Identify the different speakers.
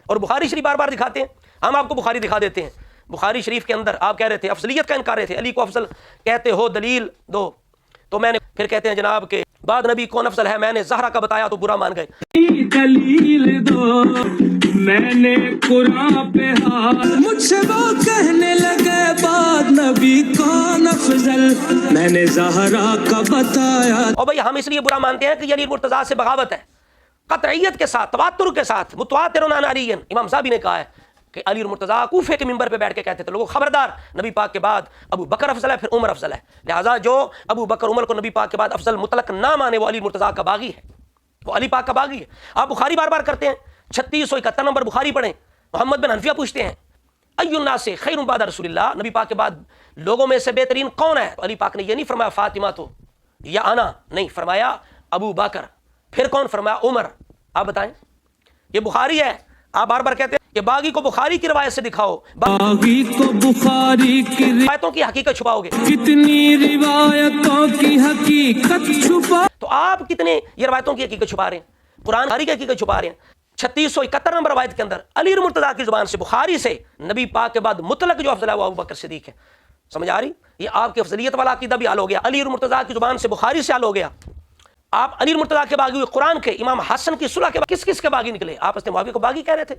Speaker 1: اور بخاری شریف بار بار دکھاتے ہیں. ہم آپ کو بخاری دکھا دیتے ہیں. بخاری شریف کے اندر آپ کہہ رہے تھے افضلیت کا انکار رہے تھے, علی کو افضل کہتے ہو, دلیل دو. تو میں نے پھر کہتے ہیں جناب کہ بعد نبی کون افضل ہے, میں نے زہرا کا بتایا تو برا مان گئے.
Speaker 2: دلیل دو, میں نے قرآن پہ ہاتھ, مجھ سے وہ کہنے لگے بعد نبی کون افضل, میں نے زہرا کا بتایا.
Speaker 1: اور بھائی ہم اس لیے برا مانتے ہیں کہ علی مرتضیٰ سے بغاوت ہے, قطعیت کے ساتھ, تواتر کے ساتھ, متواتر عن علی. امام صاحب نے کہا ہے کہ علی مرتضیٰ کوفے کے منبر پہ بیٹھ کے کہتے تھے لوگوں خبردار, نبی پاک کے بعد ابو بکر افضل ہے, پھر عمر افضل ہے. لہٰذا جو ابو بکر عمر کو نبی پاک کے بعد افضل مطلق نہ مانے وہ علی مرتضیٰ کا باغی ہے, وہ علی پاک کا باغی ہے. آپ بخاری بار بار کرتے ہیں, 3671 نمبر بخاری پڑھیں. محمد بن حنفیہ پوچھتے ہیں ای الناس خیر بعد رسول اللہ, نبی پاک کے بعد لوگوں میں سے بہترین کون ہے؟ تو علی پاک نے یہ نہیں فرمایا فاطمہ تو یا انا, نہیں, فرمایا ابو بکر. پھر کون؟ فرمایا عمر. آپ بتائیں, یہ بخاری ہے. آپ بار بار کہتے ہیں کہ باغی کو بخاری کی روایت سے دکھاؤ,
Speaker 2: باغی کو بخاری کی
Speaker 1: روایتوں کی حقیقت چھپاؤ گے.
Speaker 2: کتنی روایتوں کی حقیقت چھپا.
Speaker 1: تو آپ کتنے یہ روایتوں کی حقیقت چھپا رہے ہیں, قرآن کی حقیقت چھپا رہے ہیں. 3671 نمبر روایت کے اندر علی مرتضیٰ کی زبان سے بخاری سے نبی پاک کے بعد مطلق جو افضل ہے وہ ابو بکر صدیق ہے. سمجھ آ رہی؟ یہ آپ کے افضلیت والا عقیدہ بھی حل ہو گیا, علی مرتضیٰ کی زبان سے بخاری سے حل ہو گیا. آپ علی مرتضیٰ کے باغی ہوئے, قرآن کے امام حسن کی صلح کے کس کس کے باغی نکلے؟ آپ اس نے معاویہ کو باغی کہہ رہے تھے.